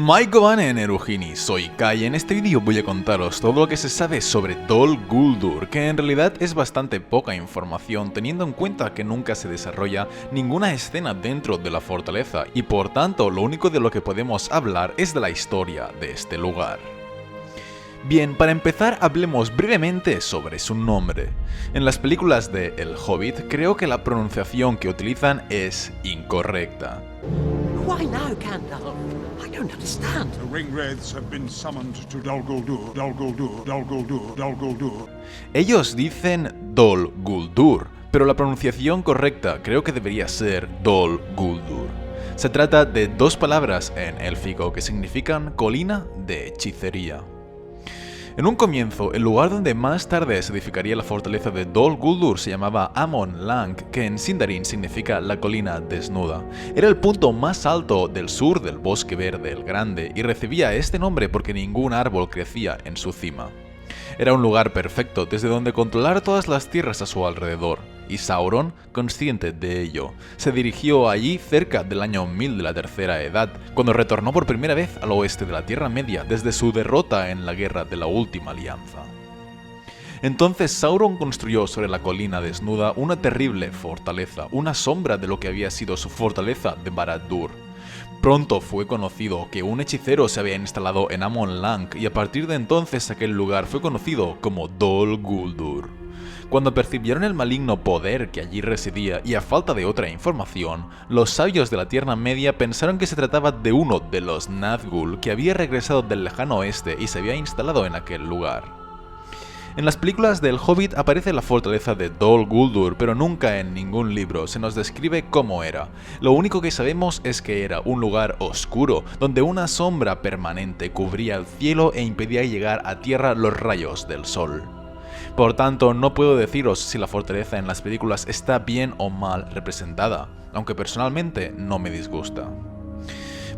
Maikovanen Erugini, soy Kai y en este vídeo voy a contaros todo lo que se sabe sobre Dol Guldur, que en realidad es bastante poca información teniendo en cuenta que nunca se desarrolla ninguna escena dentro de la fortaleza y por tanto lo único de lo que podemos hablar es de la historia de este lugar. Bien, para empezar hablemos brevemente sobre su nombre. En las películas de El Hobbit creo que la pronunciación que utilizan es incorrecta. Why now, Gandalf? I don't understand. The Ringwraiths have been summoned to Dol Guldur, Dol Guldur, Dol Guldur, Dol Guldur. Ellos dicen Dol Guldur, pero la pronunciación correcta creo que debería ser Dol Guldur. Se trata de dos palabras en élfico que significan colina de hechicería. En un comienzo, el lugar donde más tarde se edificaría la fortaleza de Dol Guldur se llamaba Amon Lang, que en Sindarin significa la colina desnuda. Era el punto más alto del sur del Bosque Verde el Grande y recibía este nombre porque ningún árbol crecía en su cima. Era un lugar perfecto desde donde controlar todas las tierras a su alrededor, y Sauron, consciente de ello, se dirigió allí cerca del año 1000 de la Tercera Edad, cuando retornó por primera vez al oeste de la Tierra Media desde su derrota en la Guerra de la Última Alianza. Entonces Sauron construyó sobre la colina desnuda una terrible fortaleza, una sombra de lo que había sido su fortaleza de Barad-dûr. Pronto fue conocido que un hechicero se había instalado en Amon Lang y a partir de entonces aquel lugar fue conocido como Dol Guldur. Cuando percibieron el maligno poder que allí residía y a falta de otra información, los sabios de la Tierra Media pensaron que se trataba de uno de los Nazgûl que había regresado del lejano oeste y se había instalado en aquel lugar. En las películas del Hobbit aparece la fortaleza de Dol Guldur, pero nunca en ningún libro se nos describe cómo era. Lo único que sabemos es que era un lugar oscuro, donde una sombra permanente cubría el cielo e impedía llegar a tierra los rayos del sol. Por tanto, no puedo deciros si la fortaleza en las películas está bien o mal representada, aunque personalmente no me disgusta.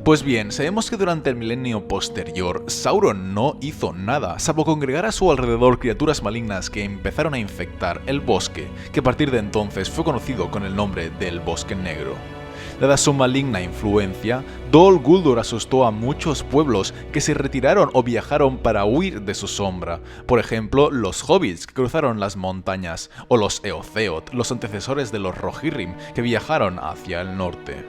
Pues bien, sabemos que durante el milenio posterior, Sauron no hizo nada, salvo congregar a su alrededor criaturas malignas que empezaron a infectar el bosque, que a partir de entonces fue conocido con el nombre del Bosque Negro. Dada su maligna influencia, Dol Guldur asustó a muchos pueblos que se retiraron o viajaron para huir de su sombra. Por ejemplo, los hobbits que cruzaron las montañas, o los Eotheoth, los antecesores de los Rohirrim, que viajaron hacia el norte.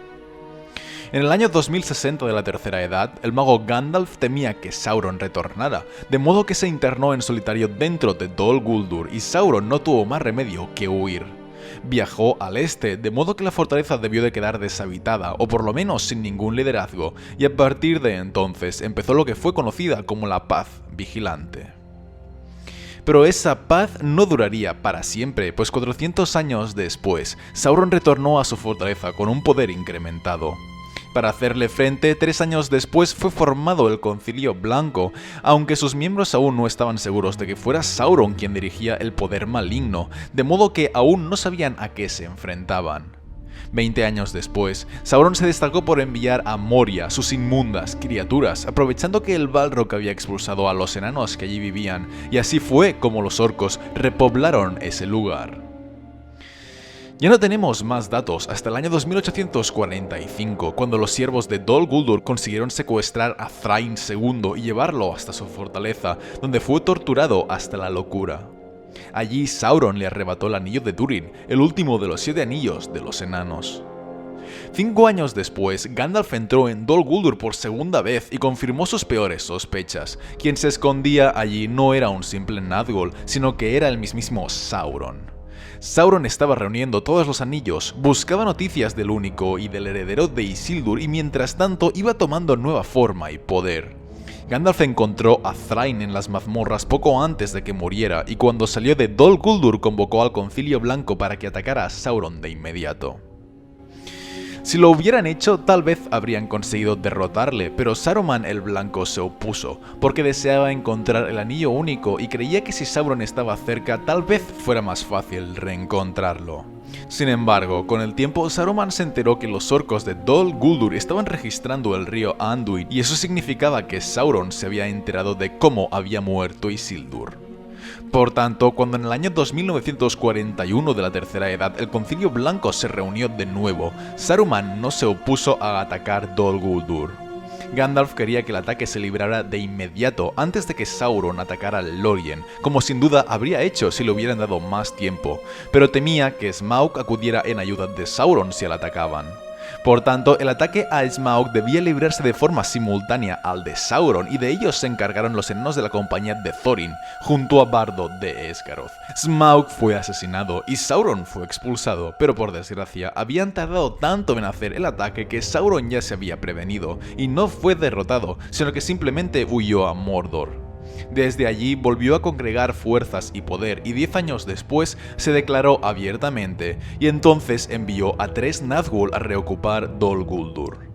En el año 2060 de la Tercera Edad, el mago Gandalf temía que Sauron retornara, de modo que se internó en solitario dentro de Dol Guldur y Sauron no tuvo más remedio que huir. Viajó al este, de modo que la fortaleza debió de quedar deshabitada, o por lo menos sin ningún liderazgo, y a partir de entonces empezó lo que fue conocida como la Paz Vigilante. Pero esa paz no duraría para siempre, pues 400 años después, Sauron retornó a su fortaleza con un poder incrementado. Para hacerle frente, 3 años después fue formado el Concilio Blanco, aunque sus miembros aún no estaban seguros de que fuera Sauron quien dirigía el poder maligno, de modo que aún no sabían a qué se enfrentaban. 20 años después, Sauron se destacó por enviar a Moria sus inmundas criaturas, aprovechando que el Balrog había expulsado a los enanos que allí vivían, y así fue como los orcos repoblaron ese lugar. Ya no tenemos más datos hasta el año 2845, cuando los siervos de Dol Guldur consiguieron secuestrar a Thrain II y llevarlo hasta su fortaleza, donde fue torturado hasta la locura. Allí Sauron le arrebató el anillo de Durin, el último de los 7 anillos de los enanos. 5 años después, Gandalf entró en Dol Guldur por segunda vez y confirmó sus peores sospechas. Quien se escondía allí no era un simple Nazgûl, sino que era el mismísimo Sauron. Sauron estaba reuniendo todos los anillos, buscaba noticias del único y del heredero de Isildur y mientras tanto iba tomando nueva forma y poder. Gandalf encontró a Thrain en las mazmorras poco antes de que muriera y cuando salió de Dol Guldur convocó al Concilio Blanco para que atacara a Sauron de inmediato. Si lo hubieran hecho, tal vez habrían conseguido derrotarle, pero Saruman el Blanco se opuso, porque deseaba encontrar el anillo único y creía que si Sauron estaba cerca, tal vez fuera más fácil reencontrarlo. Sin embargo, con el tiempo, Saruman se enteró que los orcos de Dol Guldur estaban registrando el río Anduin, y eso significaba que Sauron se había enterado de cómo había muerto Isildur. Por tanto, cuando en el año 2941 de la Tercera Edad el Concilio Blanco se reunió de nuevo, Saruman no se opuso a atacar Dol Guldur. Gandalf quería que el ataque se librara de inmediato antes de que Sauron atacara a Lórien, como sin duda habría hecho si le hubieran dado más tiempo, pero temía que Smaug acudiera en ayuda de Sauron si la atacaban. Por tanto, el ataque a Smaug debía librarse de forma simultánea al de Sauron, y de ellos se encargaron los enanos de la compañía de Thorin, junto a Bardo de Esgaroth. Smaug fue asesinado y Sauron fue expulsado, pero por desgracia habían tardado tanto en hacer el ataque que Sauron ya se había prevenido, y no fue derrotado, sino que simplemente huyó a Mordor. Desde allí volvió a congregar fuerzas y poder, y 10 años después se declaró abiertamente, y entonces envió a 3 Nazgûl a reocupar Dol Guldur.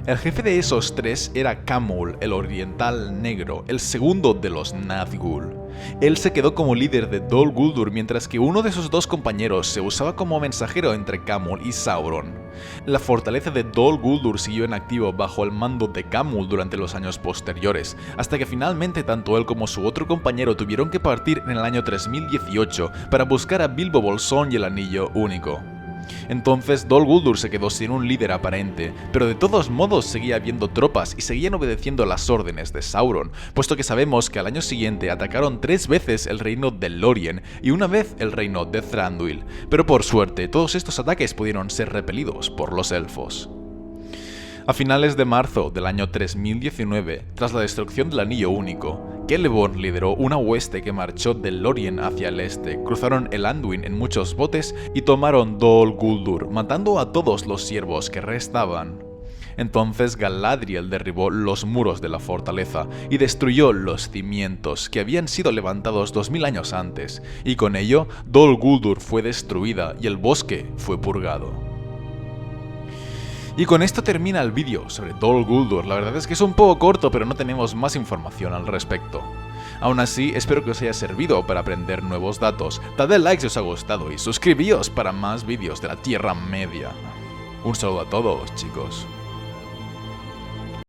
El jefe de esos 3 era Khamûl, el Oriental Negro, el segundo de los Nazgûl. Él se quedó como líder de Dol Guldur, mientras que uno de sus 2 compañeros se usaba como mensajero entre Khamûl y Sauron. La fortaleza de Dol Guldur siguió en activo bajo el mando de Khamûl durante los años posteriores, hasta que finalmente tanto él como su otro compañero tuvieron que partir en el año 3018 para buscar a Bilbo Bolsón y el Anillo Único. Entonces Dol Guldur se quedó sin un líder aparente, pero de todos modos seguía habiendo tropas y seguían obedeciendo las órdenes de Sauron, puesto que sabemos que al año siguiente atacaron 3 veces el reino de Lórien y una vez el reino de Thranduil, pero por suerte todos estos ataques pudieron ser repelidos por los elfos. A finales de marzo del año 3019, tras la destrucción del Anillo Único, Celeborn lideró una hueste que marchó de Lórien hacia el este, cruzaron el Anduin en muchos botes y tomaron Dol Guldur, matando a todos los siervos que restaban. Entonces Galadriel derribó los muros de la fortaleza y destruyó los cimientos que habían sido levantados 2000 años antes, y con ello Dol Guldur fue destruida y el bosque fue purgado. Y con esto termina el vídeo sobre Dol Guldur. La verdad es que es un poco corto, pero no tenemos más información al respecto. Aún así, espero que os haya servido para aprender nuevos datos. Dadle like si os ha gustado y suscribíos para más vídeos de la Tierra Media. Un saludo a todos, chicos.